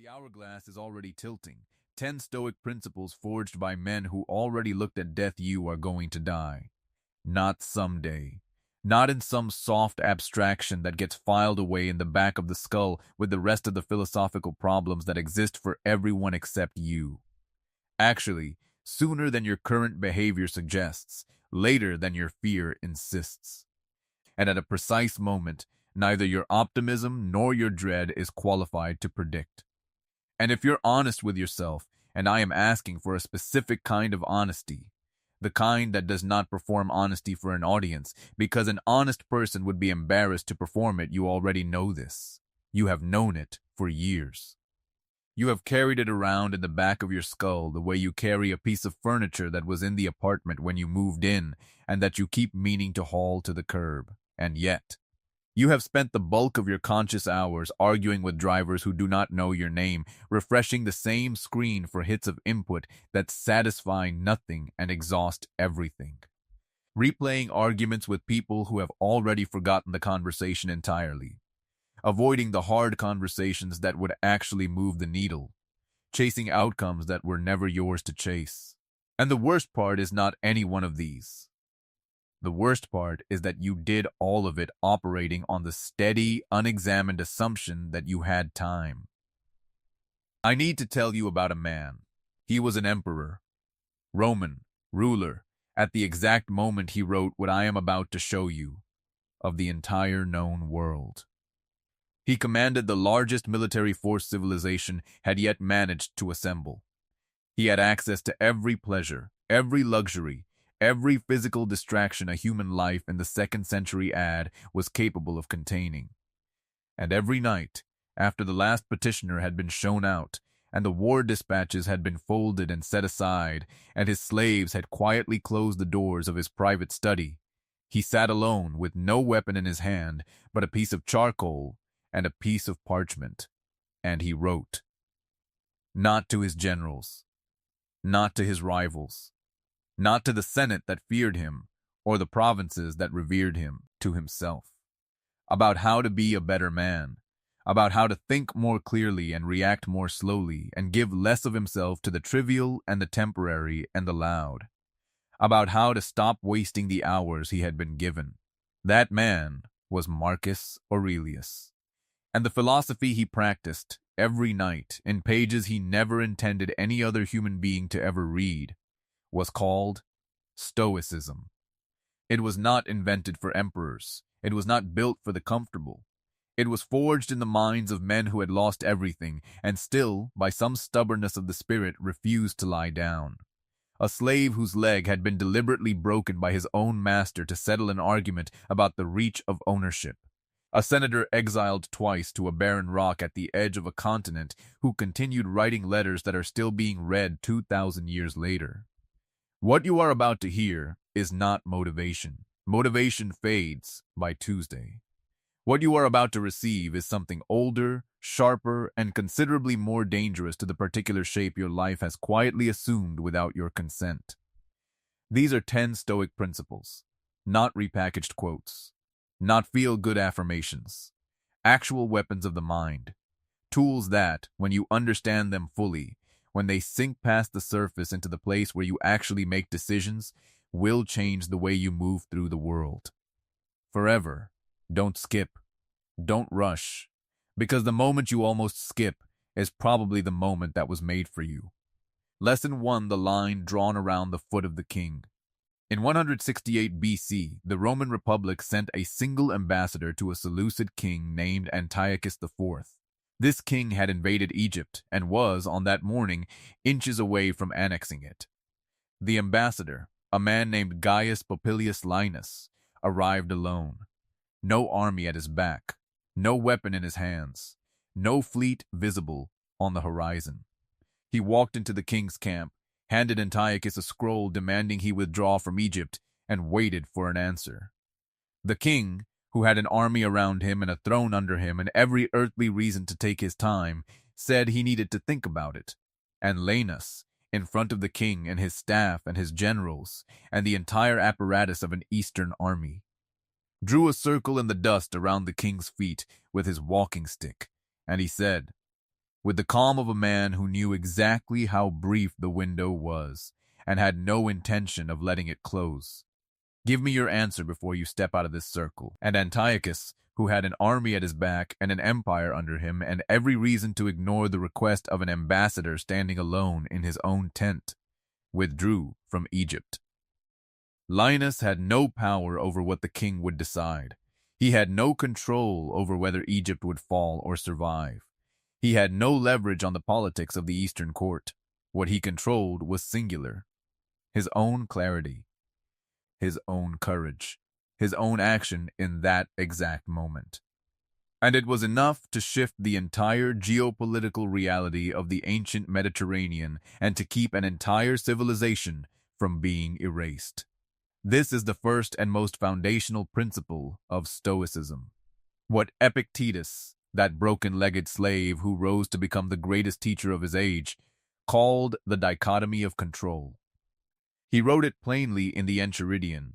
The hourglass is already tilting. 10 Stoic principles forged by men who already looked at death. You are going to die. Not someday. Not in some soft abstraction that gets filed away in the back of the skull with the rest of the philosophical problems that exist for everyone except you. Actually, sooner than your current behavior suggests, later than your fear insists. And at a precise moment, neither your optimism nor your dread is qualified to predict. And if you're honest with yourself, and I am asking for a specific kind of honesty, the kind that does not perform honesty for an audience, because an honest person would be embarrassed to perform it, you already know this. You have known it for years. You have carried it around in the back of your skull the way you carry a piece of furniture that was in the apartment when you moved in and that you keep meaning to haul to the curb. And yet, you have spent the bulk of your conscious hours arguing with drivers who do not know your name, refreshing the same screen for hits of input that satisfy nothing and exhaust everything. Replaying arguments with people who have already forgotten the conversation entirely. Avoiding the hard conversations that would actually move the needle. Chasing outcomes that were never yours to chase. And the worst part is not any one of these. The worst part is that you did all of it operating on the steady, unexamined assumption that you had time. I need to tell you about a man. He was an emperor, Roman, ruler, at the exact moment he wrote what I am about to show you, of the entire known world. He commanded the largest military force civilization had yet managed to assemble. He had access to every pleasure, every luxury, every physical distraction a human life in the 2nd century AD was capable of containing. And every night, after the last petitioner had been shown out, and the war dispatches had been folded and set aside, and his slaves had quietly closed the doors of his private study, he sat alone with no weapon in his hand but a piece of charcoal and a piece of parchment, and he wrote. Not to his generals, not to his rivals, not to the Senate that feared him, or the provinces that revered him, to himself. About how to be a better man, about how to think more clearly and react more slowly and give less of himself to the trivial and the temporary and the loud. About how to stop wasting the hours he had been given. That man was Marcus Aurelius. And the philosophy he practiced every night in pages he never intended any other human being to ever read was called Stoicism. It was not invented for emperors. It was not built for the comfortable. It was forged in the minds of men who had lost everything and still, by some stubbornness of the spirit, refused to lie down. A slave whose leg had been deliberately broken by his own master to settle an argument about the reach of ownership. A senator exiled twice to a barren rock at the edge of a continent who continued writing letters that are still being read 2,000 years later. What you are about to hear is not motivation. Motivation fades by Tuesday. What you are about to receive is something older, sharper, and considerably more dangerous to the particular shape your life has quietly assumed without your consent. These are 10 Stoic principles, not repackaged quotes, not feel-good affirmations, actual weapons of the mind, tools that, when you understand them fully, when they sink past the surface into the place where you actually make decisions, will change the way you move through the world. Forever. Don't skip. Don't rush. Because the moment you almost skip is probably the moment that was made for you. Lesson 1. The line drawn around the foot of the king. In 168 BC, the Roman Republic sent a single ambassador to a Seleucid king named Antiochus IV. This king had invaded Egypt and was, on that morning, inches away from annexing it. The ambassador, a man named Gaius Popilius Linus, arrived alone. No army at his back, no weapon in his hands, no fleet visible on the horizon. He walked into the king's camp, handed Antiochus a scroll demanding he withdraw from Egypt, and waited for an answer. The king, who had an army around him and a throne under him and every earthly reason to take his time, said he needed to think about it. And Linus, in front of the king and his staff and his generals and the entire apparatus of an eastern army, drew a circle in the dust around the king's feet with his walking stick, and he said, with the calm of a man who knew exactly how brief the window was and had no intention of letting it close. Give me your answer before you step out of this circle. And Antiochus, who had an army at his back and an empire under him and every reason to ignore the request of an ambassador standing alone in his own tent, withdrew from Egypt. Linus had no power over what the king would decide. He had no control over whether Egypt would fall or survive. He had no leverage on the politics of the Eastern court. What he controlled was singular: his own clarity, his own courage, his own action in that exact moment. And it was enough to shift the entire geopolitical reality of the ancient Mediterranean and to keep an entire civilization from being erased. This is the first and most foundational principle of Stoicism. What Epictetus, that broken-legged slave who rose to become the greatest teacher of his age, called the dichotomy of control. He wrote it plainly in the Enchiridion.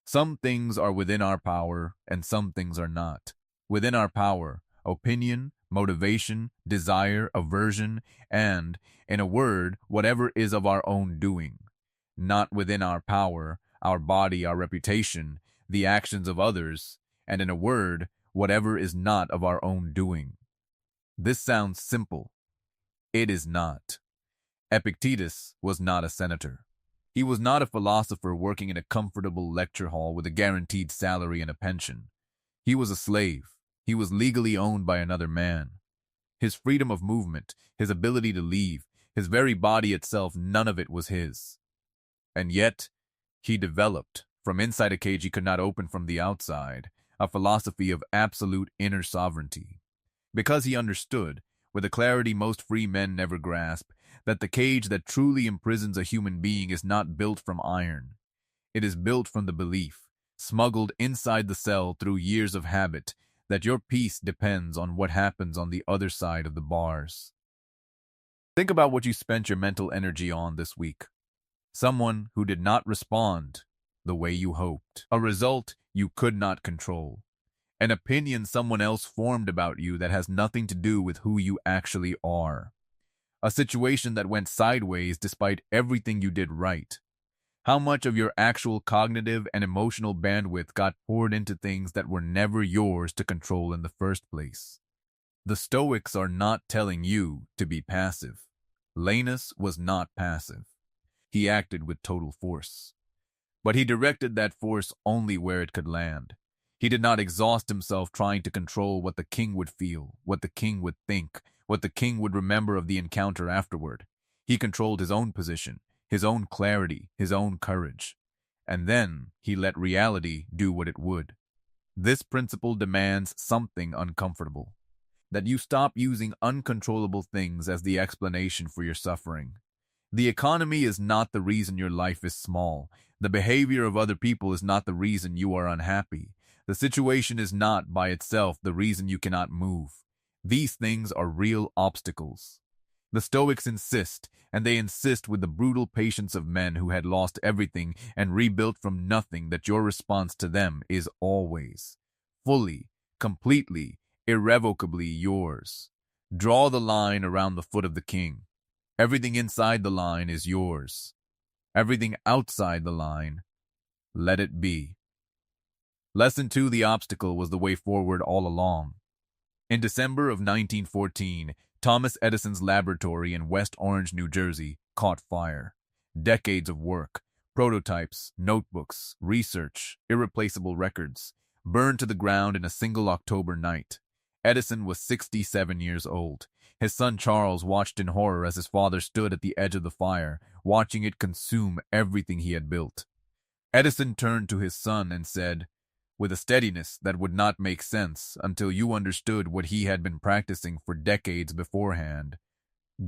Some things are within our power, and some things are not. Within our power, opinion, motivation, desire, aversion, and, in a word, whatever is of our own doing. Not within our power, our body, our reputation, the actions of others, and in a word, whatever is not of our own doing. This sounds simple. It is not. Epictetus was not a senator. He was not a philosopher working in a comfortable lecture hall with a guaranteed salary and a pension. He was a slave. He was legally owned by another man. His freedom of movement, his ability to leave, his very body itself, none of it was his. And yet, he developed, from inside a cage he could not open from the outside, a philosophy of absolute inner sovereignty. Because he understood, with a clarity most free men never grasp, that the cage that truly imprisons a human being is not built from iron. It is built from the belief, smuggled inside the cell through years of habit, that your peace depends on what happens on the other side of the bars. Think about what you spent your mental energy on this week. Someone who did not respond the way you hoped. A result you could not control. An opinion someone else formed about you that has nothing to do with who you actually are. A situation that went sideways despite everything you did right. How much of your actual cognitive and emotional bandwidth got poured into things that were never yours to control in the first place? The Stoics are not telling you to be passive. Linus was not passive. He acted with total force. But he directed that force only where it could land. He did not exhaust himself trying to control what the king would feel, what the king would think, what the king would remember of the encounter afterward. He controlled his own position, his own clarity, his own courage. And then he let reality do what it would. This principle demands something uncomfortable. That you stop using uncontrollable things as the explanation for your suffering. The economy is not the reason your life is small. The behavior of other people is not the reason you are unhappy. The situation is not by itself the reason you cannot move. These things are real obstacles. The Stoics insist, and they insist with the brutal patience of men who had lost everything and rebuilt from nothing, that your response to them is always, fully, completely, irrevocably yours. Draw the line around the foot of the king. Everything inside the line is yours. Everything outside the line, let it be. Lesson 2: the obstacle was the way forward all along. In December of 1914, Thomas Edison's laboratory in West Orange, New Jersey, caught fire. Decades of work, prototypes, notebooks, research, irreplaceable records, burned to the ground in a single October night. Edison was 67 years old. His son Charles watched in horror as his father stood at the edge of the fire, watching it consume everything he had built. Edison turned to his son and said, with a steadiness that would not make sense until you understood what he had been practicing for decades beforehand,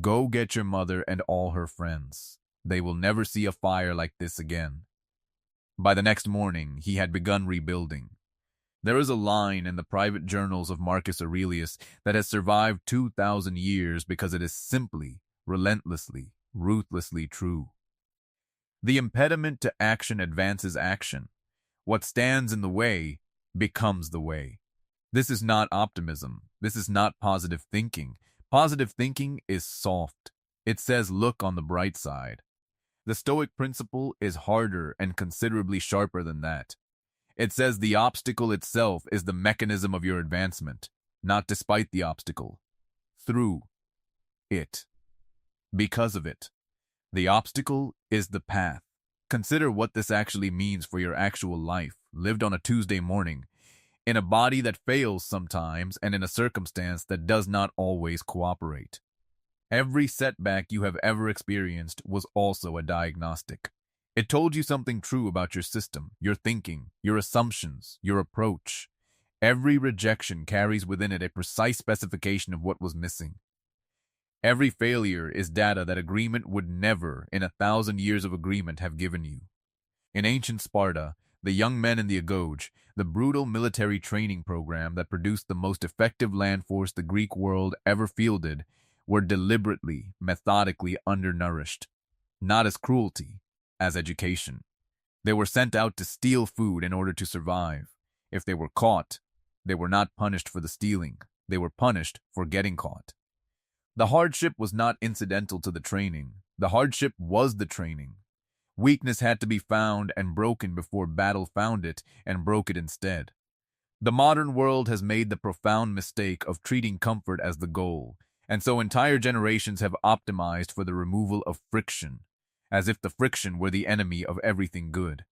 "Go get your mother and all her friends. They will never see a fire like this again." By the next morning, he had begun rebuilding. There is a line in the private journals of Marcus Aurelius that has survived 2,000 years because it is simply, relentlessly, ruthlessly true. The impediment to action advances action. What stands in the way becomes the way. This is not optimism. This is not positive thinking, Positive thinking is soft. It says look on the bright side. The Stoic principle is harder and considerably sharper than that. It says the obstacle itself is the mechanism of your advancement, not despite the obstacle. Through it. Because of it. The obstacle is the path. Consider what this actually means for your actual life, lived on a Tuesday morning, in a body that fails sometimes and in a circumstance that does not always cooperate. Every setback you have ever experienced was also a diagnostic. It told you something true about your system, your thinking, your assumptions, your approach. Every rejection carries within it a precise specification of what was missing. Every failure is data that agreement would never, in 1,000 years of agreement, have given you. In ancient Sparta, the young men in the Agoge, the brutal military training program that produced the most effective land force the Greek world ever fielded, were deliberately, methodically undernourished, not as cruelty, as education. They were sent out to steal food in order to survive. If they were caught, they were not punished for the stealing. They were punished for getting caught. The hardship was not incidental to the training. The hardship was the training. Weakness had to be found and broken before battle found it and broke it instead. The modern world has made the profound mistake of treating comfort as the goal, and so entire generations have optimized for the removal of friction, as if the friction were the enemy of everything good.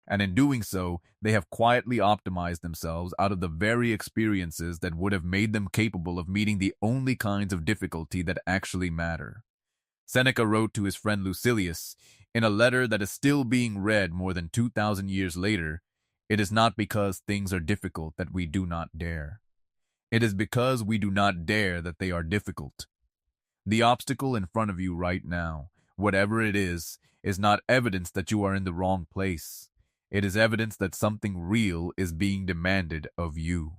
And in doing so, they have quietly optimized themselves out of the very experiences that would have made them capable of meeting the only kinds of difficulty that actually matter. Seneca wrote to his friend Lucilius, in a letter that is still being read more than 2,000 years later, "It is not because things are difficult that we do not dare. It is because we do not dare that they are difficult." The obstacle in front of you right now, whatever it is not evidence that you are in the wrong place. It is evidence that something real is being demanded of you.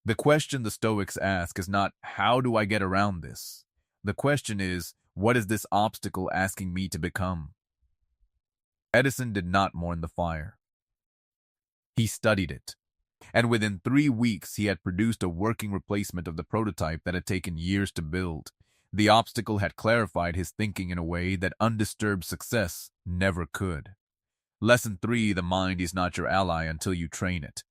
The question the Stoics ask is not, how do I get around this? The question is, what is this obstacle asking me to become? Edison did not mourn the fire. He studied it. And within 3 weeks he had produced a working replacement of the prototype that had taken years to build. The obstacle had clarified his thinking in a way that undisturbed success never could. Lesson 3, the mind is not your ally until you train it.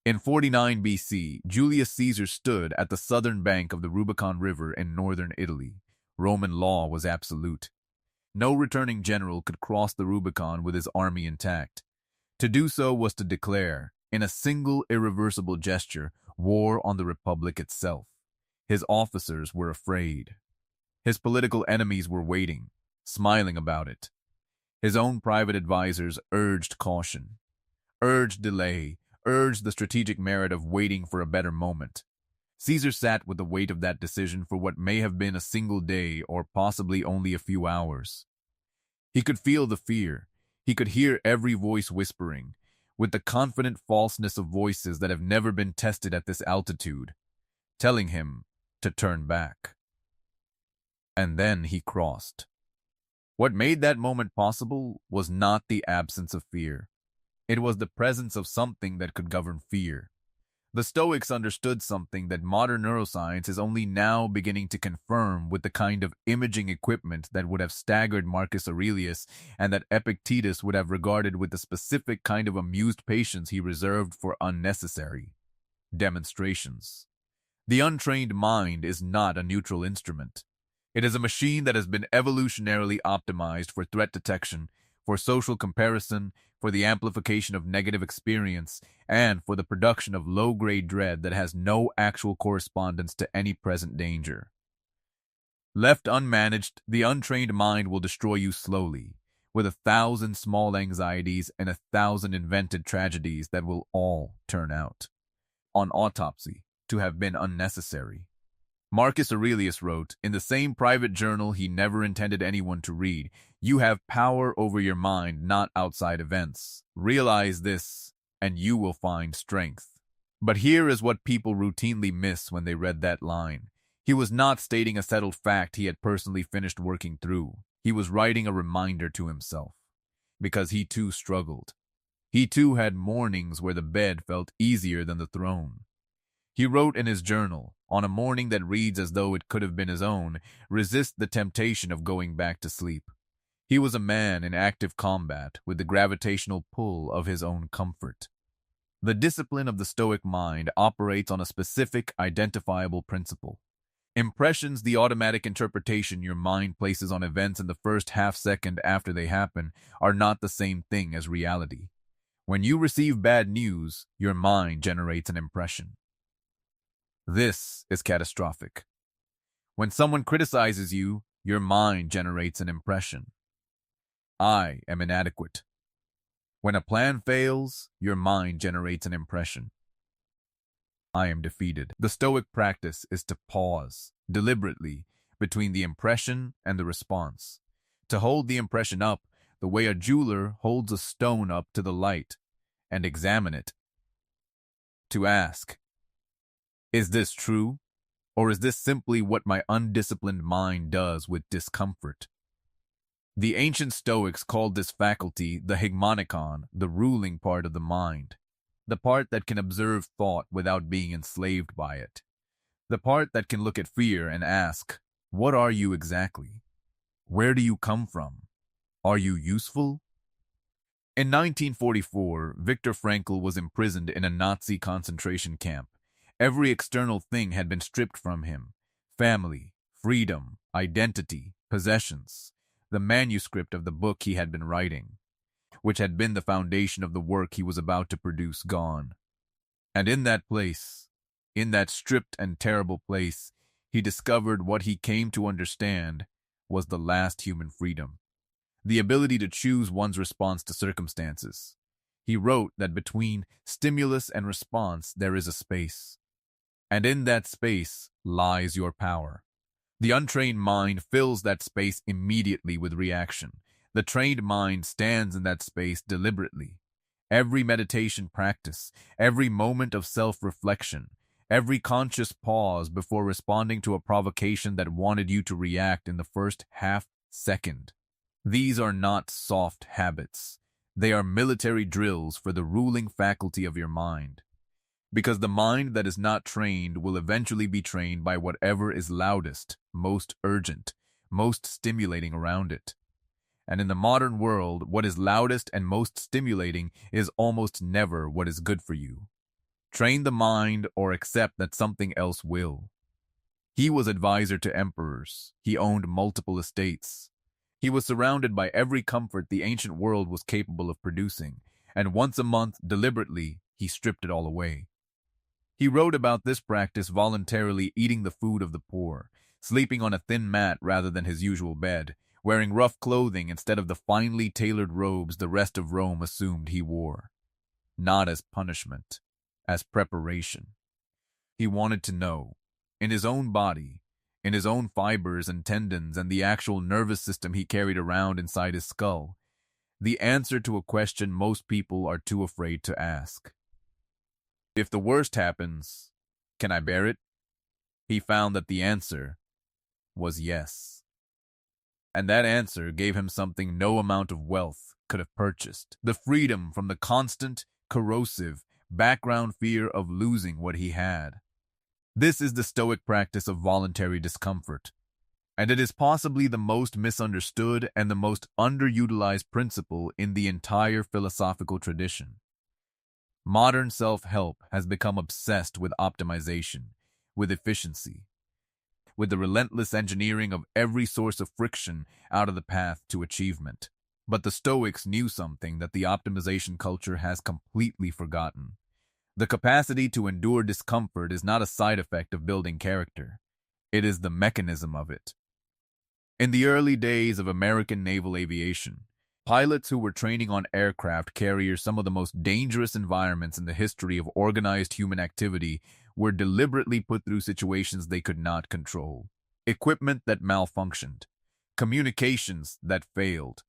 In 49 BC, Julius Caesar stood at the southern bank of the Rubicon River in northern Italy. Roman law was absolute. No returning general could cross the Rubicon with his army intact. To do so was to declare, in a single irreversible gesture, war on the Republic itself. His officers were afraid. His political enemies were waiting, smiling about it. His own private advisors urged caution, urged delay, urged the strategic merit of waiting for a better moment. Caesar sat with the weight of that decision for what may have been a single day or possibly only a few hours. He could feel the fear. He could hear every voice whispering, with the confident falseness of voices that have never been tested at this altitude, telling him to turn back. And then he crossed. What made that moment possible was not the absence of fear. It was the presence of something that could govern fear. The Stoics understood something that modern neuroscience is only now beginning to confirm with the kind of imaging equipment that would have staggered Marcus Aurelius and that Epictetus would have regarded with the specific kind of amused patience he reserved for unnecessary demonstrations. The untrained mind is not a neutral instrument. It is a machine that has been evolutionarily optimized for threat detection, for social comparison, for the amplification of negative experience, and for the production of low-grade dread that has no actual correspondence to any present danger. Left unmanaged, the untrained mind will destroy you slowly, with 1,000 small anxieties and 1,000 invented tragedies that will all turn out, on autopsy, to have been unnecessary. Marcus Aurelius wrote, in the same private journal he never intended anyone to read, "You have power over your mind, not outside events. Realize this, and you will find strength." But here is what people routinely miss when they read that line. He was not stating a settled fact he had personally finished working through. He was writing a reminder to himself, because he too struggled. He too had mornings where the bed felt easier than the throne. He wrote in his journal, on a morning that reads as though it could have been his own, resist the temptation of going back to sleep. He was a man in active combat with the gravitational pull of his own comfort. The discipline of the Stoic mind operates on a specific, identifiable principle. Impressions, the automatic interpretation your mind places on events in the first half-second after they happen, are not the same thing as reality. When you receive bad news, your mind generates an impression. This is catastrophic. When someone criticizes you, your mind generates an impression. I am inadequate. When a plan fails, your mind generates an impression. I am defeated. The Stoic practice is to pause, deliberately, between the impression and the response. To hold the impression up, the way a jeweler holds a stone up to the light, and examine it. To ask, is this true, or is this simply what my undisciplined mind does with discomfort? The ancient Stoics called this faculty the hegmonikon, the ruling part of the mind, the part that can observe thought without being enslaved by it, the part that can look at fear and ask, what are you exactly? Where do you come from? Are you useful? In 1944, Viktor Frankl was imprisoned in a Nazi concentration camp. Every external thing had been stripped from him: family, freedom, identity, possessions, the manuscript of the book he had been writing, which had been the foundation of the work he was about to produce, gone. And in that place, in that stripped and terrible place, he discovered what he came to understand was the last human freedom: the ability to choose one's response to circumstances. He wrote that between stimulus and response there is a space, and in that space lies your power. The untrained mind fills that space immediately with reaction. The trained mind stands in that space deliberately. Every meditation practice, every moment of self-reflection, every conscious pause before responding to a provocation that wanted you to react in the first half-second. These are not soft habits. They are military drills for the ruling faculty of your mind. Because the mind that is not trained will eventually be trained by whatever is loudest, most urgent, most stimulating around it. And in the modern world, what is loudest and most stimulating is almost never what is good for you. Train the mind or accept that something else will. He was advisor to emperors. He owned multiple estates. He was surrounded by every comfort the ancient world was capable of producing, and once a month, deliberately, he stripped it all away. He wrote about this practice voluntarily eating the food of the poor, sleeping on a thin mat rather than his usual bed, wearing rough clothing instead of the finely tailored robes the rest of Rome assumed he wore. Not as punishment, as preparation. He wanted to know, in his own body, in his own fibers and tendons and the actual nervous system he carried around inside his skull, the answer to a question most people are too afraid to ask. If the worst happens, can I bear it? He found that the answer was yes. And that answer gave him something no amount of wealth could have purchased: the freedom from the constant, corrosive, background fear of losing what he had. This is the Stoic practice of voluntary discomfort, and it is possibly the most misunderstood and the most underutilized principle in the entire philosophical tradition. Modern self-help has become obsessed with optimization, with efficiency, with the relentless engineering of every source of friction out of the path to achievement. But the Stoics knew something that the optimization culture has completely forgotten. The capacity to endure discomfort is not a side effect of building character. It is the mechanism of it. In the early days of American naval aviation, pilots who were training on aircraft carriers, some of the most dangerous environments in the history of organized human activity, were deliberately put through situations they could not control. Equipment that malfunctioned, communications that failed,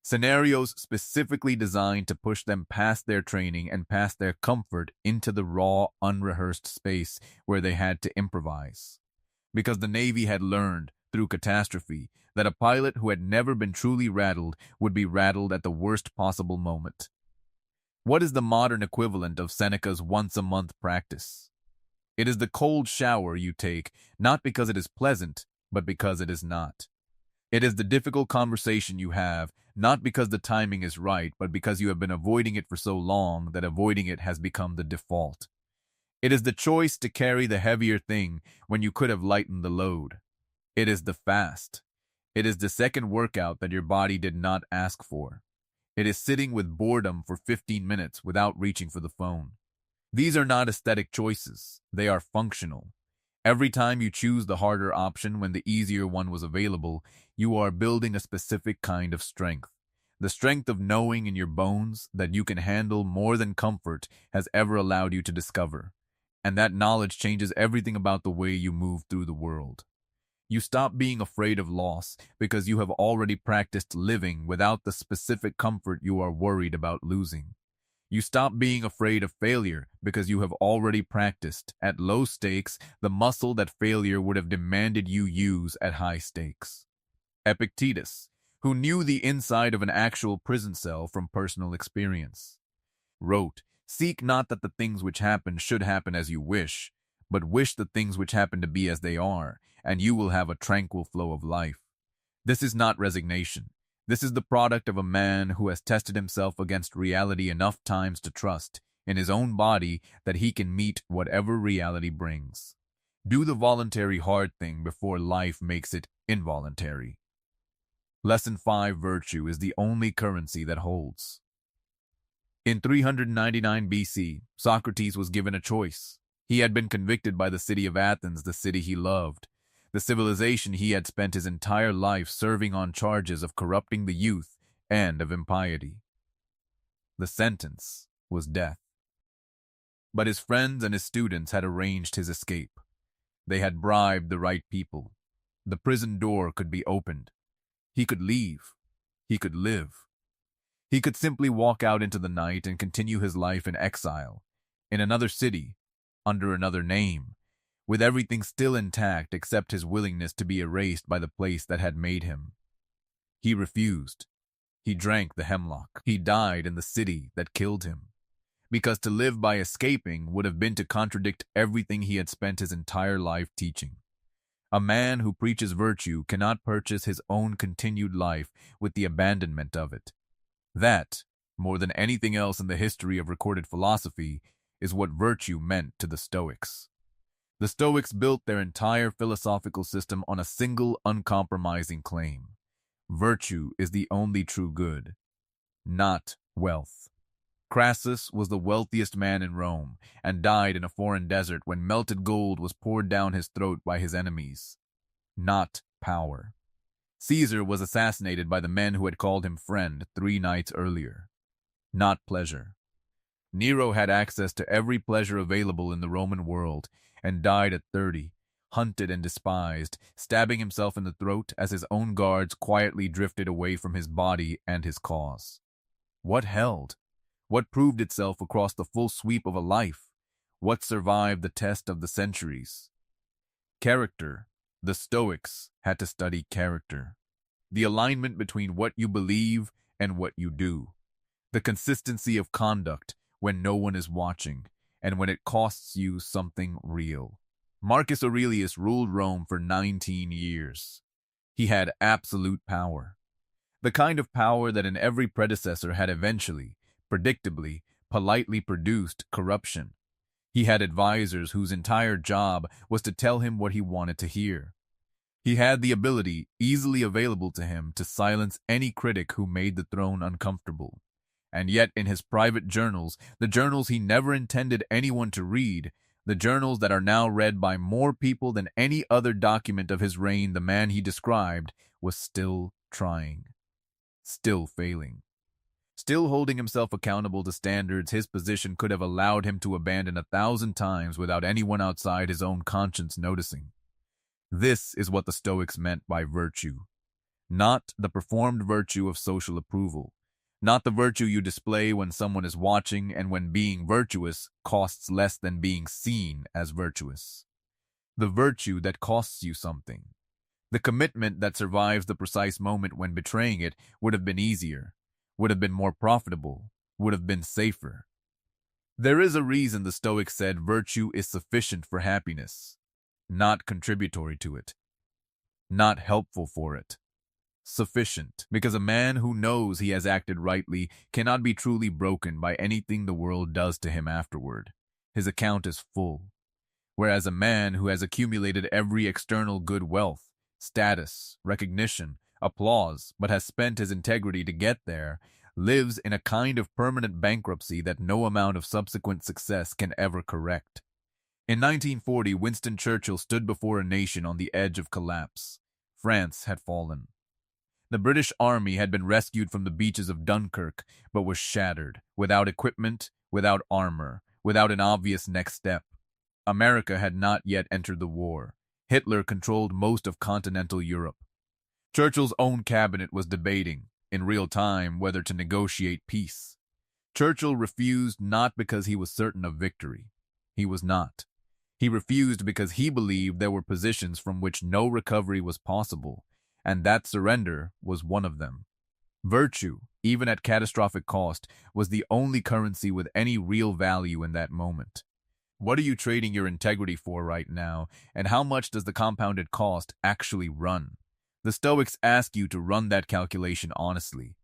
scenarios specifically designed to push them past their training and past their comfort into the raw, unrehearsed space where they had to improvise. Because the Navy had learned, through catastrophe, that a pilot who had never been truly rattled would be rattled at the worst possible moment. What is the modern equivalent of Seneca's once-a-month practice? It is the cold shower you take, not because it is pleasant, but because it is not. It is the difficult conversation you have, not because the timing is right, but because you have been avoiding it for so long that avoiding it has become the default. It is the choice to carry the heavier thing when you could have lightened the load. It is the fast. It is the second workout that your body did not ask for. It is sitting with boredom for 15 minutes without reaching for the phone. These are not aesthetic choices. They are functional. Every time you choose the harder option when the easier one was available, you are building a specific kind of strength. The strength of knowing in your bones that you can handle more than comfort has ever allowed you to discover. And that knowledge changes everything about the way you move through the world. You stop being afraid of loss because you have already practiced living without the specific comfort you are worried about losing. You stop being afraid of failure because you have already practiced, at low stakes, the muscle that failure would have demanded you use at high stakes. Epictetus, who knew the inside of an actual prison cell from personal experience, wrote, "Seek not that the things which happen should happen as you wish, but wish the things which happen to be as they are, and you will have a tranquil flow of life." This is not resignation. This is the product of a man who has tested himself against reality enough times to trust, in his own body, that he can meet whatever reality brings. Do the voluntary hard thing before life makes it involuntary. Lesson 5: Virtue is the only currency that holds. In 399 BC, Socrates was given a choice. He had been convicted by the city of Athens, the city he loved, the civilization he had spent his entire life serving, on charges of corrupting the youth and of impiety. The sentence was death. But his friends and his students had arranged his escape. They had bribed the right people. The prison door could be opened. He could leave. He could live. He could simply walk out into the night and continue his life in exile, in another city, under another name, with everything still intact except his willingness to be erased by the place that had made him. He refused. He drank the hemlock. He died in the city that killed him, because to live by escaping would have been to contradict everything he had spent his entire life teaching. A man who preaches virtue cannot purchase his own continued life with the abandonment of it. That, more than anything else in the history of recorded philosophy, is what virtue meant to the Stoics. The Stoics built their entire philosophical system on a single uncompromising claim: virtue is the only true good, not wealth. Crassus was the wealthiest man in Rome and died in a foreign desert when melted gold was poured down his throat by his enemies, not power. Caesar was assassinated by the men who had called him friend 3 nights earlier, not pleasure. Nero had access to every pleasure available in the Roman world and died at 30, hunted and despised, stabbing himself in the throat as his own guards quietly drifted away from his body and his cause. What held? What proved itself across the full sweep of a life? What survived the test of the centuries? Character. The Stoics had to study character. The alignment between what you believe and what you do. The consistency of conduct when no one is watching, and when it costs you something real. Marcus Aurelius ruled Rome for 19 years. He had absolute power. The kind of power that in every predecessor had eventually, predictably, politely produced corruption. He had advisors whose entire job was to tell him what he wanted to hear. He had the ability, easily available to him, to silence any critic who made the throne uncomfortable. And yet in his private journals, the journals he never intended anyone to read, the journals that are now read by more people than any other document of his reign, the man he described was still trying, still failing, still holding himself accountable to standards his position could have allowed him to abandon 1,000 times without anyone outside his own conscience noticing. This is what the Stoics meant by virtue. Not the performed virtue of social approval. Not the virtue you display when someone is watching and when being virtuous costs less than being seen as virtuous. The virtue that costs you something. The commitment that survives the precise moment when betraying it would have been easier, would have been more profitable, would have been safer. There is a reason the Stoics said virtue is sufficient for happiness, not contributory to it, not helpful for it. Sufficient, because a man who knows he has acted rightly cannot be truly broken by anything the world does to him afterward. His account is full. Whereas a man who has accumulated every external good wealth, status, recognition, applause, but has spent his integrity to get there, lives in a kind of permanent bankruptcy that no amount of subsequent success can ever correct. In 1940, Winston Churchill stood before a nation on the edge of collapse. France had fallen. The British army had been rescued from the beaches of Dunkirk, but was shattered, without equipment, without armor, without an obvious next step. America had not yet entered the war. Hitler controlled most of continental Europe. Churchill's own cabinet was debating, in real time, whether to negotiate peace. Churchill refused not because he was certain of victory. He was not. He refused because he believed there were positions from which no recovery was possible, and that surrender was one of them. Virtue, even at catastrophic cost, was the only currency with any real value in that moment. What are you trading your integrity for right now, and how much does the compounded cost actually run? The Stoics ask you to run that calculation honestly.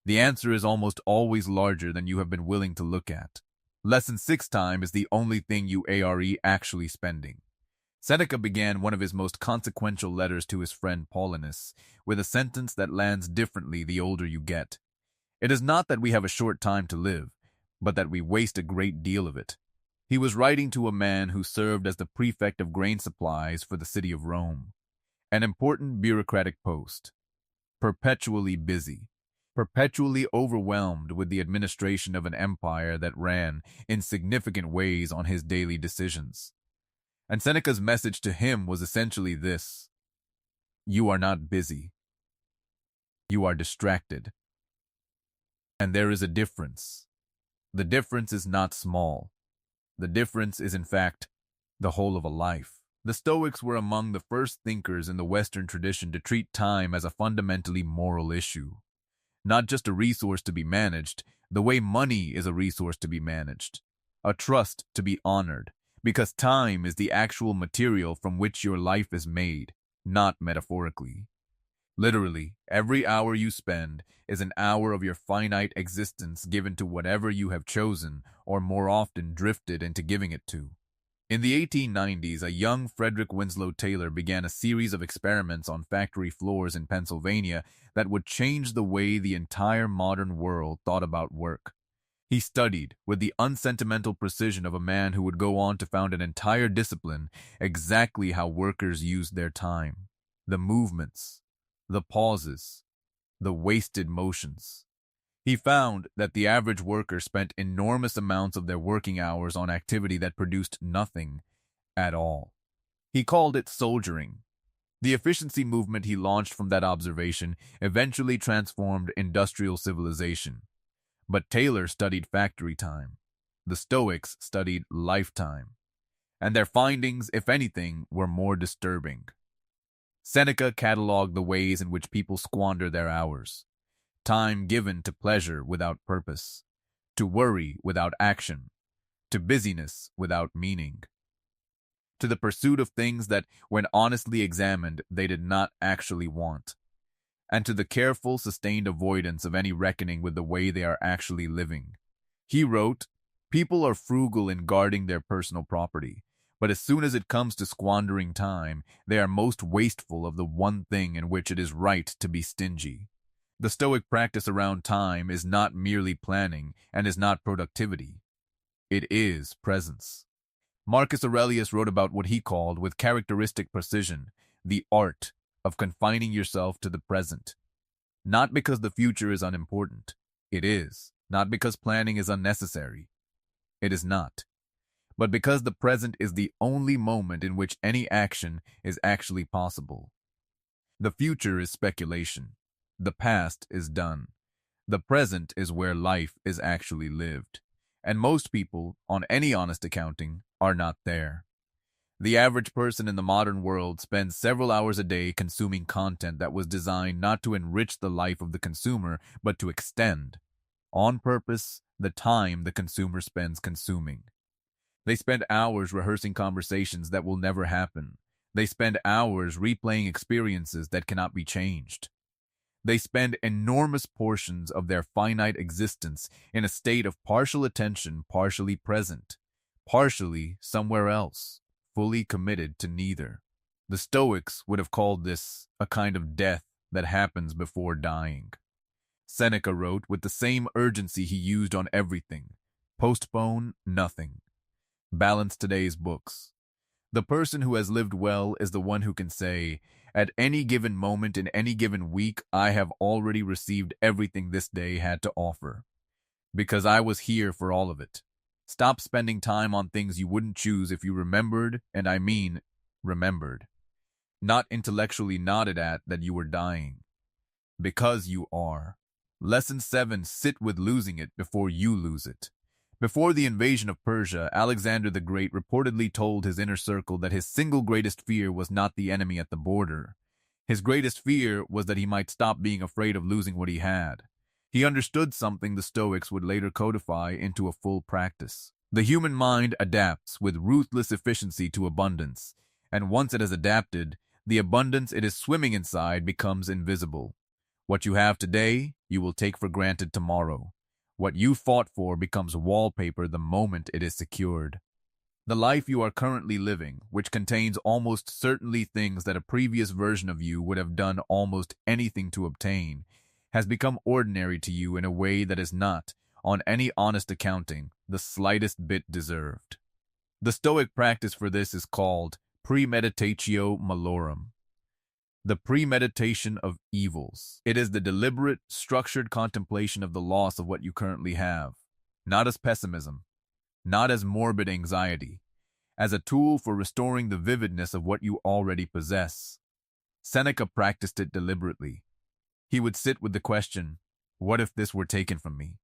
The answer is almost always larger than you have been willing to look at. Less than 6 times is the only thing you are actually spending. Seneca began one of his most consequential letters to his friend Paulinus with a sentence that lands differently the older you get. It is not that we have a short time to live, but that we waste a great deal of it. He was writing to a man who served as the prefect of grain supplies for the city of Rome, an important bureaucratic post, perpetually busy, perpetually overwhelmed with the administration of an empire that ran in significant ways on his daily decisions. And Seneca's message to him was essentially this: you are not busy. You are distracted. And there is a difference. The difference is not small. The difference is, in fact, the whole of a life. The Stoics were among the first thinkers in the Western tradition to treat time as a fundamentally moral issue. Not just a resource to be managed, the way money is a resource to be managed, a trust to be honored, because time is the actual material from which your life is made, not metaphorically. Literally, every hour you spend is an hour of your finite existence given to whatever you have chosen, or more often drifted into giving it to. In the 1890s, a young Frederick Winslow Taylor began a series of experiments on factory floors in Pennsylvania that would change the way the entire modern world thought about work. He studied, with the unsentimental precision of a man who would go on to found an entire discipline, exactly how workers used their time. The movements, the pauses, the wasted motions. He found that the average worker spent enormous amounts of their working hours on activity that produced nothing at all. He called it soldiering. The efficiency movement he launched from that observation eventually transformed industrial civilization. But Taylor studied factory time. The Stoics studied lifetime. And their findings, if anything, were more disturbing. Seneca cataloged the ways in which people squander their hours. Time given to pleasure without purpose, to worry without action, to busyness without meaning, to the pursuit of things that, when honestly examined, they did not actually want, and to the careful, sustained avoidance of any reckoning with the way they are actually living. He wrote, "People are frugal in guarding their personal property, but as soon as it comes to squandering time, they are most wasteful of the one thing in which it is right to be stingy." The Stoic practice around time is not merely planning and is not productivity. It is presence. Marcus Aurelius wrote about what he called, with characteristic precision, the art of confining yourself to the present. Not because the future is unimportant. It is. Not because planning is unnecessary. It is not. But because the present is the only moment in which any action is actually possible. The future is speculation. The past is done. The present is where life is actually lived. And most people, on any honest accounting, are not there. The average person in the modern world spends several hours a day consuming content that was designed not to enrich the life of the consumer, but to extend, on purpose, the time the consumer spends consuming. They spend hours rehearsing conversations that will never happen. They spend hours replaying experiences that cannot be changed. They spend enormous portions of their finite existence in a state of partial attention, partially present, partially somewhere else, fully committed to neither. The Stoics would have called this a kind of death that happens before dying. Seneca wrote with the same urgency he used on everything, postpone nothing. Balance today's books. The person who has lived well is the one who can say, at any given moment in any given week, I have already received everything this day had to offer, because I was here for all of it. Stop spending time on things you wouldn't choose if you remembered, and I mean remembered, not intellectually nodded at that you were dying, because you are. Lesson 7, sit with losing it before you lose it. Before the invasion of Persia, Alexander the Great reportedly told his inner circle that his single greatest fear was not the enemy at the border. His greatest fear was that he might stop being afraid of losing what he had. He understood something the Stoics would later codify into a full practice. The human mind adapts with ruthless efficiency to abundance, and once it has adapted, the abundance it is swimming inside becomes invisible. What you have today, you will take for granted tomorrow. What you fought for becomes wallpaper the moment it is secured. The life you are currently living, which contains almost certainly things that a previous version of you would have done almost anything to obtain, has become ordinary to you in a way that is not, on any honest accounting, the slightest bit deserved. The Stoic practice for this is called premeditatio malorum, the premeditation of evils. It is the deliberate, structured contemplation of the loss of what you currently have, not as pessimism, not as morbid anxiety, as a tool for restoring the vividness of what you already possess. Seneca practiced it deliberately. He would sit with the question, what if this were taken from me?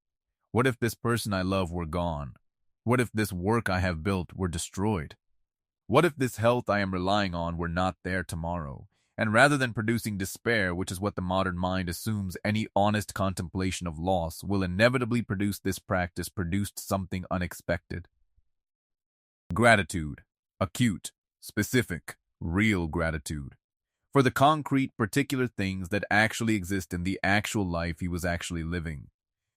What if this person I love were gone? What if this work I have built were destroyed? What if this health I am relying on were not there tomorrow? And rather than producing despair, which is what the modern mind assumes any honest contemplation of loss will inevitably produce, this practice produced something unexpected. Gratitude. Acute, specific, real gratitude. For the concrete, particular things that actually exist in the actual life he was actually living.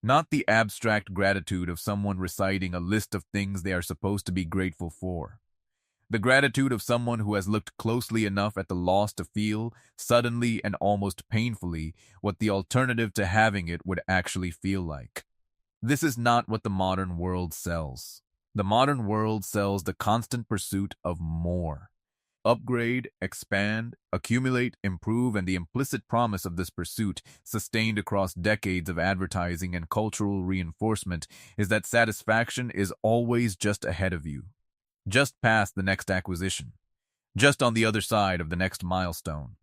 Not the abstract gratitude of someone reciting a list of things they are supposed to be grateful for. The gratitude of someone who has looked closely enough at the loss to feel, suddenly and almost painfully, what the alternative to having it would actually feel like. This is not what the modern world sells. The modern world sells the constant pursuit of more. Upgrade, expand, accumulate, improve, and the implicit promise of this pursuit, sustained across decades of advertising and cultural reinforcement, is that satisfaction is always just ahead of you. Just past the next acquisition, just on the other side of the next milestone.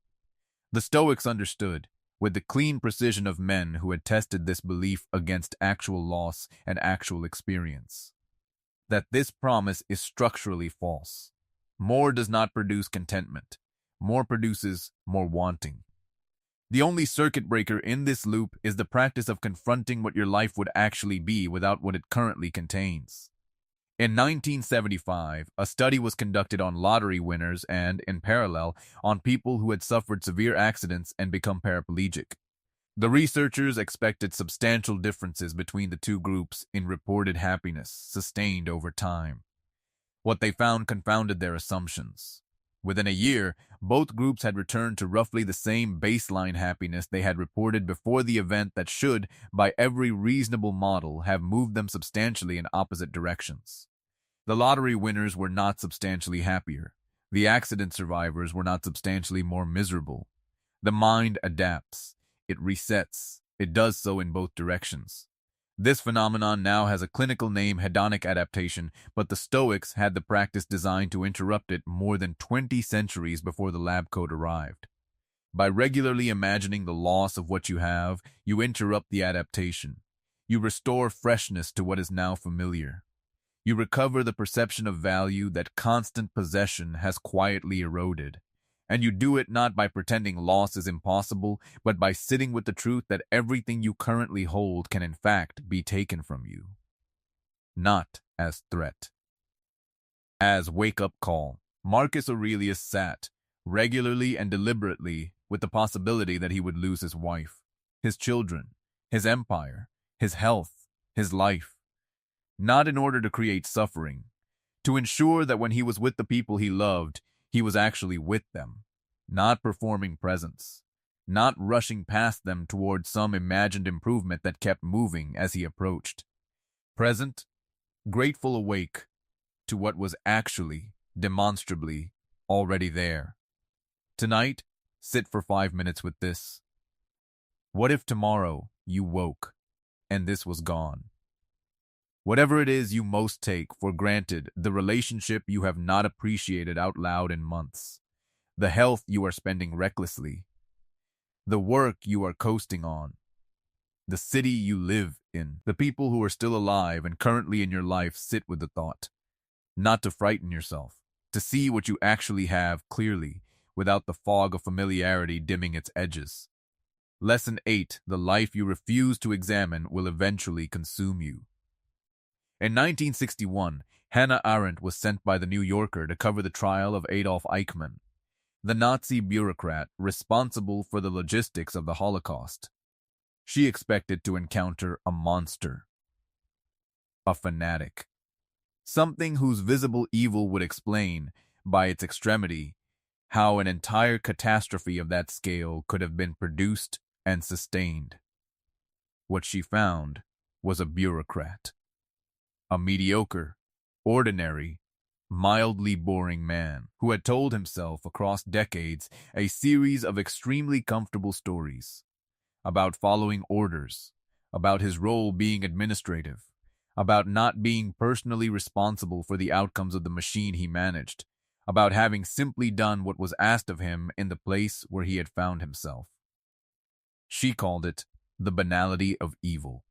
The Stoics understood, with the clean precision of men who had tested this belief against actual loss and actual experience, that this promise is structurally false. More does not produce contentment. More produces more wanting. The only circuit breaker in this loop is the practice of confronting what your life would actually be without what it currently contains. In 1975, a study was conducted on lottery winners and, in parallel, on people who had suffered severe accidents and become paraplegic. The researchers expected substantial differences between the two groups in reported happiness sustained over time. What they found confounded their assumptions. Within a year, both groups had returned to roughly the same baseline happiness they had reported before the event that should, by every reasonable model, have moved them substantially in opposite directions. The lottery winners were not substantially happier. The accident survivors were not substantially more miserable. The mind adapts. It resets. It does so in both directions. This phenomenon now has a clinical name, hedonic adaptation, but the Stoics had the practice designed to interrupt it more than 20 centuries before the lab coat arrived. By regularly imagining the loss of what you have, you interrupt the adaptation. You restore freshness to what is now familiar. You recover the perception of value that constant possession has quietly eroded. And you do it not by pretending loss is impossible, but by sitting with the truth that everything you currently hold can in fact be taken from you. not as threat. As wake-up call, Marcus Aurelius sat, regularly and deliberately, with the possibility that he would lose his wife, his children, his empire, his health, his life, not in order to create suffering, to ensure that when he was with the people he loved, he was actually with them, not performing presence, not rushing past them toward some imagined improvement that kept moving as he approached. Present, grateful, awake to what was actually, demonstrably, already there. Tonight, sit for 5 minutes with this. What if tomorrow you woke and this was gone? Whatever it is you most take for granted, the relationship you have not appreciated out loud in months, the health you are spending recklessly, the work you are coasting on, the city you live in, the people who are still alive and currently in your life, sit with the thought. Not to frighten yourself, to see what you actually have clearly, without the fog of familiarity dimming its edges. Lesson 8. The life you refuse to examine will eventually consume you. In 1961, Hannah Arendt was sent by The New Yorker to cover the trial of Adolf Eichmann, the Nazi bureaucrat responsible for the logistics of the Holocaust. She expected to encounter a monster, a fanatic, something whose visible evil would explain, by its extremity, how an entire catastrophe of that scale could have been produced and sustained. What she found was a bureaucrat, a mediocre, ordinary, mildly boring man who had told himself across decades a series of extremely comfortable stories about following orders, about his role being administrative, about not being personally responsible for the outcomes of the machine he managed, about having simply done what was asked of him in the place where he had found himself. She called it the banality of evil.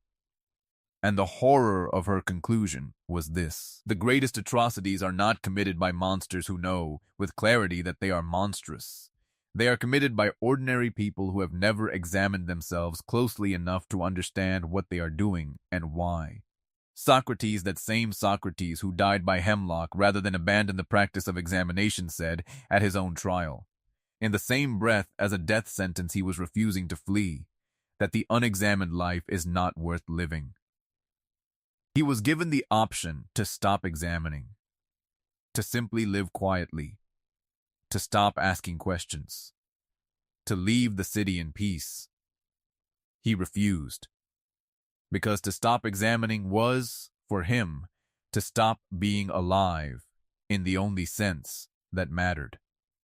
And the horror of her conclusion was this: the greatest atrocities are not committed by monsters who know, with clarity, that they are monstrous. They are committed by ordinary people who have never examined themselves closely enough to understand what they are doing and why. Socrates, that same Socrates who died by hemlock rather than abandon the practice of examination, said, at his own trial, in the same breath as a death sentence he was refusing to flee, that the unexamined life is not worth living. He was given the option to stop examining, to simply live quietly, to stop asking questions, to leave the city in peace. He refused, because to stop examining was, for him, to stop being alive in the only sense that mattered.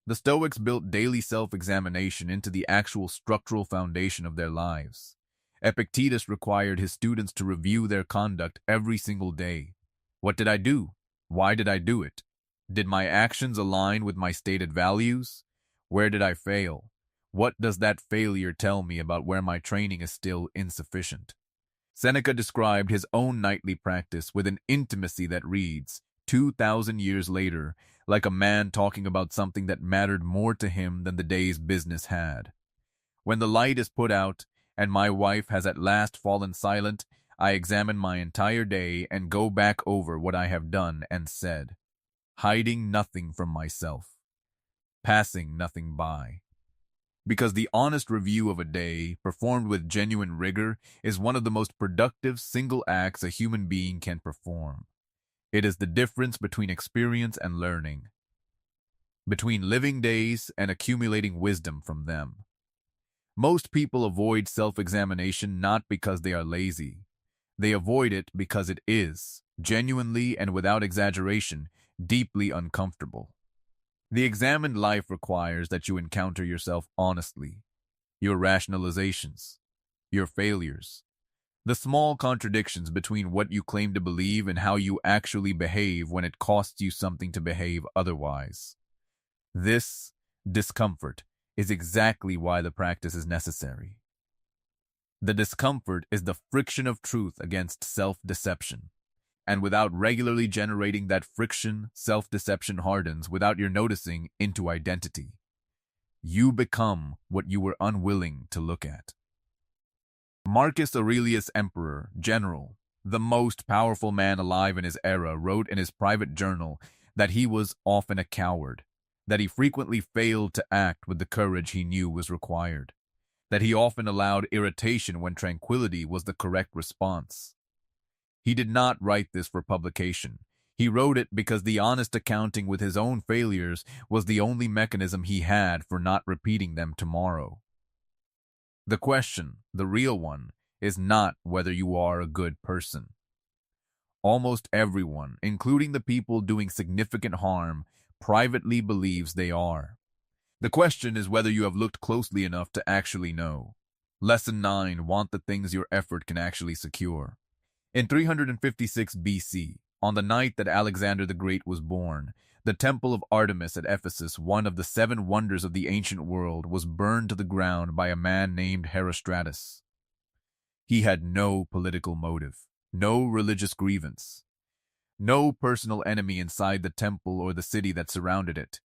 The Stoics built daily self-examination into the actual structural foundation of their lives. Epictetus required his students to review their conduct every single day. What did I do? Why did I do it? Did my actions align with my stated values? Where did I fail? What does that failure tell me about where my training is still insufficient? Seneca described his own nightly practice with an intimacy that reads, 2,000 years later, like a man talking about something that mattered more to him than the day's business had. When the light is put out, and my wife has at last fallen silent, I examine my entire day and go back over what I have done and said, hiding nothing from myself, passing nothing by. Because the honest review of a day, performed with genuine rigor, is one of the most productive single acts a human being can perform. It is the difference between experience and learning, between living days and accumulating wisdom from them. Most people avoid self-examination not because they are lazy. They avoid it because it is, genuinely and without exaggeration, deeply uncomfortable. The examined life requires that you encounter yourself honestly, your rationalizations, your failures, the small contradictions between what you claim to believe and how you actually behave when it costs you something to behave otherwise. This discomfort is exactly why the practice is necessary. The discomfort is the friction of truth against self-deception. And without regularly generating that friction, self-deception hardens, without your noticing, into identity. You become what you were unwilling to look at. Marcus Aurelius, emperor, general, the most powerful man alive in his era, wrote in his private journal that he was often a coward, that he frequently failed to act with the courage he knew was required, that he often allowed irritation when tranquility was the correct response. He did not write this for publication. He wrote it because the honest accounting with his own failures was the only mechanism he had for not repeating them tomorrow. The question, the real one, is not whether you are a good person. Almost everyone, including the people doing significant harm, privately believes they are. The question is whether you have looked closely enough to actually know. Lesson 9. Want the things your effort can actually secure. In 356 BC, on the night that Alexander the Great was born, the temple of Artemis at Ephesus, one of the 7 wonders of the ancient world, was burned to the ground by a man named Herostratus. He had no political motive, no religious grievance, no personal enemy inside the temple or the city that surrounded it.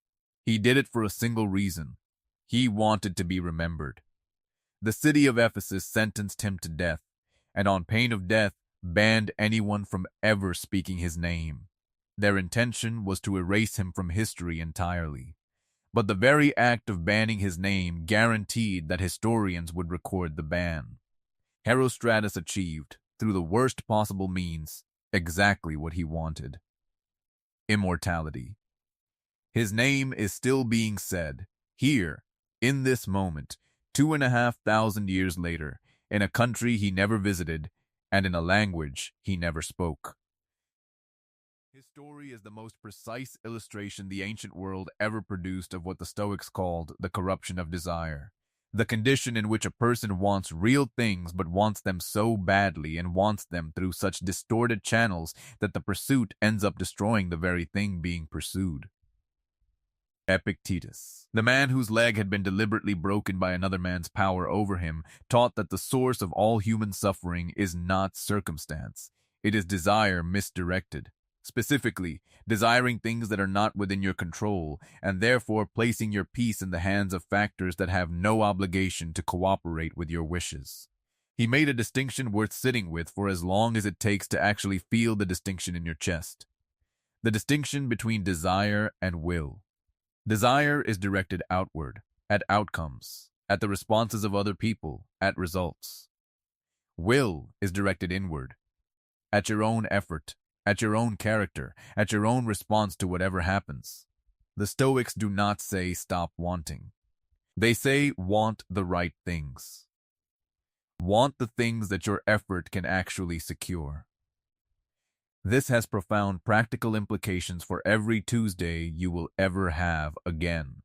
He did it for a single reason. He wanted to be remembered. The city of Ephesus sentenced him to death, and on pain of death, banned anyone from ever speaking his name. Their intention was to erase him from history entirely. But the very act of banning his name guaranteed that historians would record the ban. Herostratus achieved, through the worst possible means, exactly what he wanted. Immortality. His name is still being said, here, in this moment, 2,500 years later, in a country he never visited, and in a language he never spoke. His story is the most precise illustration the ancient world ever produced of what the Stoics called the corruption of desire, the condition in which a person wants real things but wants them so badly and wants them through such distorted channels that the pursuit ends up destroying the very thing being pursued. Epictetus, the man whose leg had been deliberately broken by another man's power over him, taught that the source of all human suffering is not circumstance. It is desire misdirected. Specifically, desiring things that are not within your control, and therefore placing your peace in the hands of factors that have no obligation to cooperate with your wishes. He made a distinction worth sitting with for as long as it takes to actually feel the distinction in your chest. The distinction between desire and will. Desire is directed outward, at outcomes, at the responses of other people, at results. Will is directed inward, at your own effort, at your own character, at your own response to whatever happens. The Stoics do not say stop wanting. They say want the right things. Want the things that your effort can actually secure. This has profound practical implications for every Tuesday you will ever have again.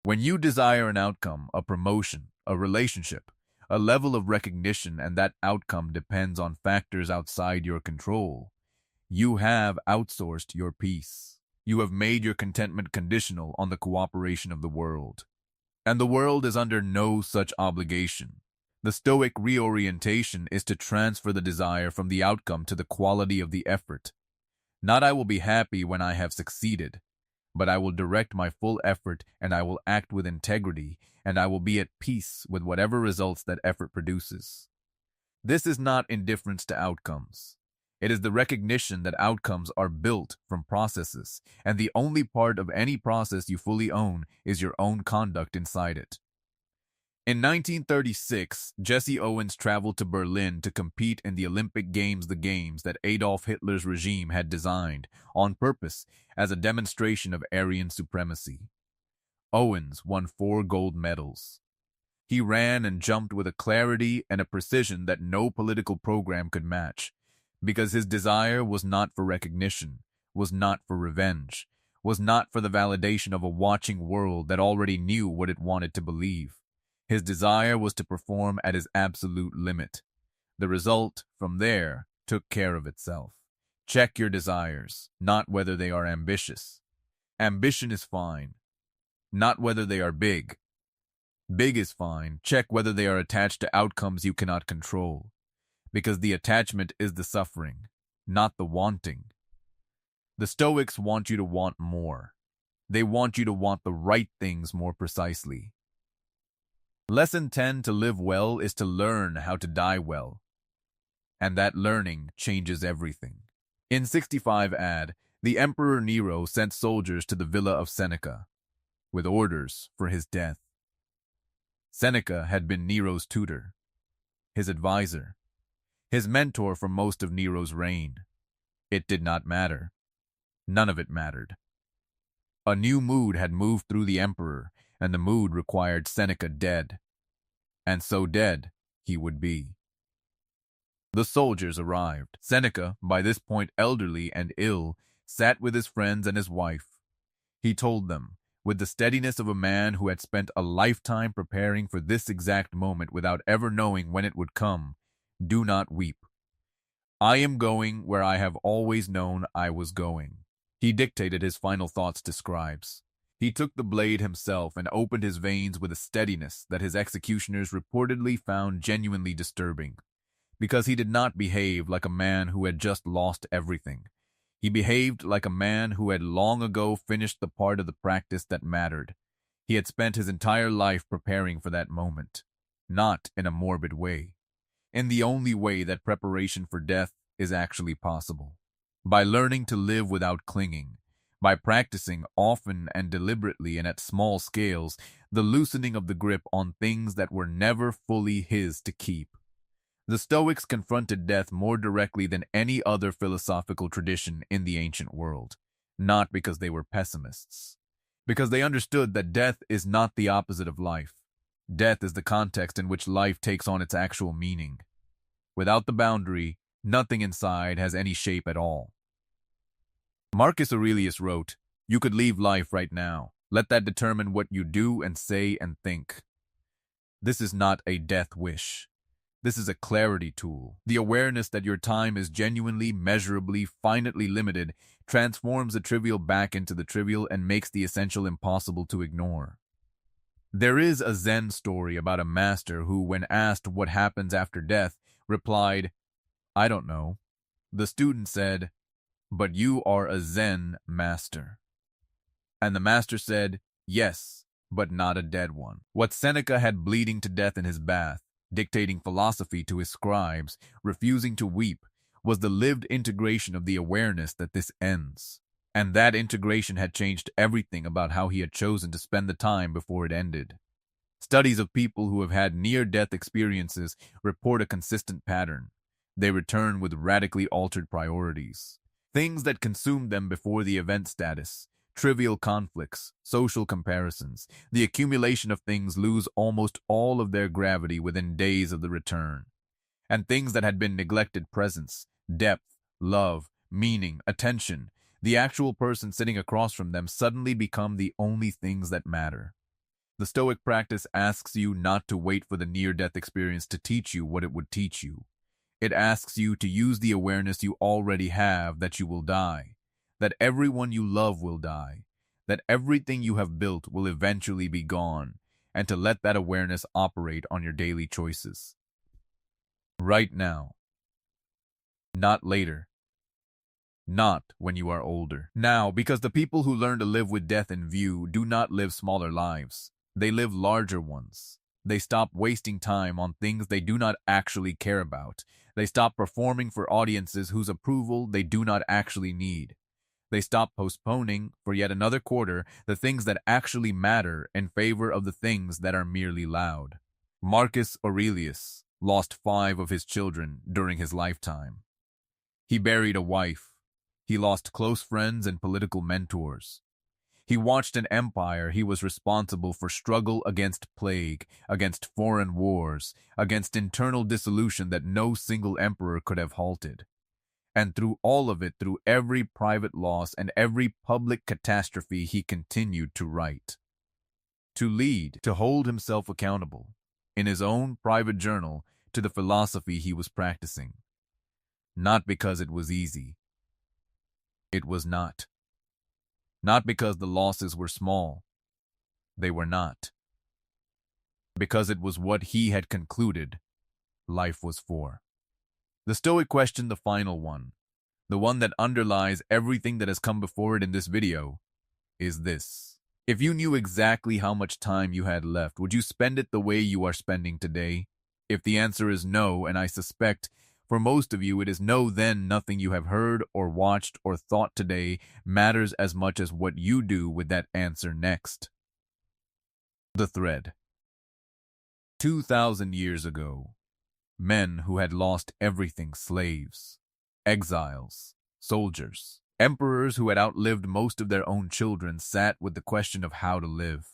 When you desire an outcome, a promotion, a relationship, a level of recognition, and that outcome depends on factors outside your control, you have outsourced your peace. You have made your contentment conditional on the cooperation of the world. And the world is under no such obligation. The Stoic reorientation is to transfer the desire from the outcome to the quality of the effort. Not I will be happy when I have succeeded, but I will direct my full effort and I will act with integrity and I will be at peace with whatever results that effort produces. This is not indifference to outcomes. It is the recognition that outcomes are built from processes, and the only part of any process you fully own is your own conduct inside it. In 1936, Jesse Owens traveled to Berlin to compete in the Olympic Games, the games that Adolf Hitler's regime had designed on purpose as a demonstration of Aryan supremacy. Owens won 4 gold medals. He ran and jumped with a clarity and a precision that no political program could match, because his desire was not for recognition, was not for revenge, was not for the validation of a watching world that already knew what it wanted to believe. His desire was to perform at his absolute limit. The result, from there, took care of itself. Check your desires, not whether they are ambitious. Ambition is fine, not whether they are big. Big is fine. Check whether they are attached to outcomes you cannot control, because the attachment is the suffering, not the wanting. The Stoics want you to want more. They want you to want the right things more precisely. Lesson 10 to live well is to learn how to die well. and that learning changes everything. In 65 AD, the Emperor Nero sent soldiers to the villa of Seneca, with orders for his death. Seneca had been Nero's tutor, his advisor, his mentor for most of Nero's reign. It did not matter. None of it mattered. A new mood had moved through the emperor, and the mood required Seneca dead. And so dead he would be. The soldiers arrived. Seneca, by this point elderly and ill, sat with his friends and his wife. He told them, with the steadiness of a man who had spent a lifetime preparing for this exact moment without ever knowing when it would come, "Do not weep. I am going where I have always known I was going." He dictated his final thoughts to scribes. He took the blade himself and opened his veins with a steadiness that his executioners reportedly found genuinely disturbing, because he did not behave like a man who had just lost everything. He behaved like a man who had long ago finished the part of the practice that mattered. He had spent his entire life preparing for that moment, not in a morbid way, in the only way that preparation for death is actually possible. By learning to live without clinging, by practicing often and deliberately and at small scales, the loosening of the grip on things that were never fully his to keep. The Stoics confronted death more directly than any other philosophical tradition in the ancient world, not because they were pessimists, because they understood that death is not the opposite of life. Death is the context in which life takes on its actual meaning. Without the boundary, nothing inside has any shape at all. Marcus Aurelius wrote, "You could leave life right now. Let that determine what you do and say and think." This is not a death wish. This is a clarity tool. The awareness that your time is genuinely, measurably, finitely limited transforms the trivial back into the trivial and makes the essential impossible to ignore. There is a Zen story about a master who, when asked what happens after death, replied, "I don't know." The student said, "But you are a Zen master." And the master said, "Yes, but not a dead one." What Seneca had bleeding to death in his bath, dictating philosophy to his scribes, refusing to weep, was the lived integration of the awareness that this ends. And that integration had changed everything about how he had chosen to spend the time before it ended. Studies of people who have had near-death experiences report a consistent pattern. They return with radically altered priorities. Things that consumed them before the event status, trivial conflicts, social comparisons, the accumulation of things lose almost all of their gravity within days of the return. And things that had been neglected presence, depth, love, meaning, attention, the actual person sitting across from them suddenly become the only things that matter. The Stoic practice asks you not to wait for the near-death experience to teach you what it would teach you. It asks you to use the awareness you already have that you will die, that everyone you love will die, that everything you have built will eventually be gone, and to let that awareness operate on your daily choices. Right now. Not later. Not when you are older. Now, because the people who learn to live with death in view do not live smaller lives. They live larger ones. They stop wasting time on things they do not actually care about. They stop performing for audiences whose approval they do not actually need. They stop postponing, for yet another quarter, the things that actually matter in favor of the things that are merely loud. Marcus Aurelius lost 5 of his children during his lifetime. He buried a wife. He lost close friends and political mentors. He watched an empire he was responsible for struggle against plague, against foreign wars, against internal dissolution that no single emperor could have halted. And through all of it, through every private loss and every public catastrophe, he continued to write, to lead, to hold himself accountable, in his own private journal, to the philosophy he was practicing. Not because it was easy. It was not. Not because the losses were small. They were not. Because it was what he had concluded life was for. The Stoic question, the final one, the one that underlies everything that has come before it in this video, is this. If you knew exactly how much time you had left, would you spend it the way you are spending today? If the answer is no, and I suspect For most of you, it is no, then nothing you have heard or watched or thought today matters as much as what you do with that answer next. The thread. 2,000 years ago, men who had lost everything, slaves, exiles, soldiers, emperors who had outlived most of their own children, sat with the question of how to live.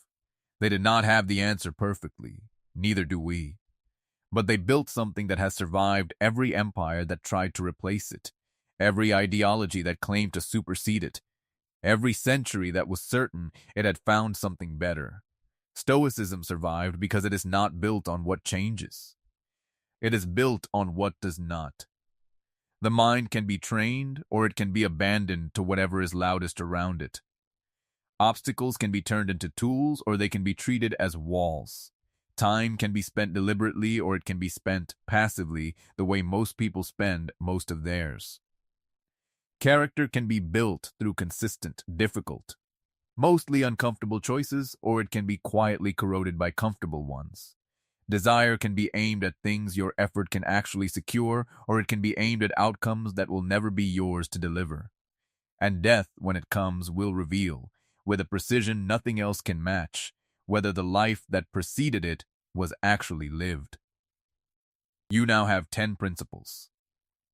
They did not have the answer perfectly, neither do we. But they built something that has survived every empire that tried to replace it, every ideology that claimed to supersede it, every century that was certain it had found something better. Stoicism survived because it is not built on what changes. It is built on what does not. The mind can be trained, or it can be abandoned to whatever is loudest around it. Obstacles can be turned into tools, or they can be treated as walls. Time can be spent deliberately, or it can be spent passively, the way most people spend most of theirs. Character can be built through consistent, difficult, mostly uncomfortable choices, or it can be quietly corroded by comfortable ones. Desire can be aimed at things your effort can actually secure, or it can be aimed at outcomes that will never be yours to deliver. And death, when it comes, will reveal, with a precision nothing else can match, whether the life that preceded it was actually lived. You now have 10 principles,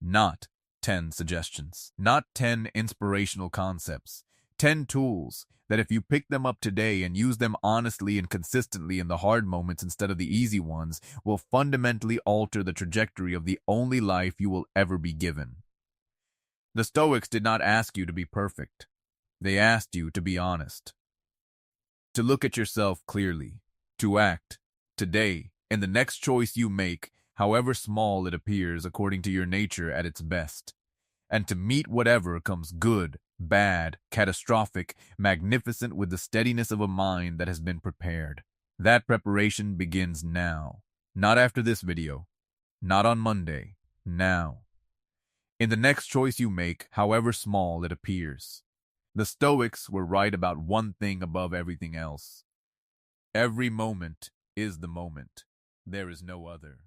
not 10 suggestions, not 10 inspirational concepts, 10 tools that if you pick them up today and use them honestly and consistently in the hard moments instead of the easy ones, will fundamentally alter the trajectory of the only life you will ever be given. The Stoics did not ask you to be perfect. They asked you to be honest, to look at yourself clearly, to act today in the next choice you make, however small it appears according to your nature at its best, and to meet whatever comes, good, bad, catastrophic, magnificent, with the steadiness of a mind that has been prepared. That preparation begins now, not after this video, not on Monday, now. In the next choice you make, however small it appears. The Stoics were right about one thing above everything else. Every moment is the moment. There is no other.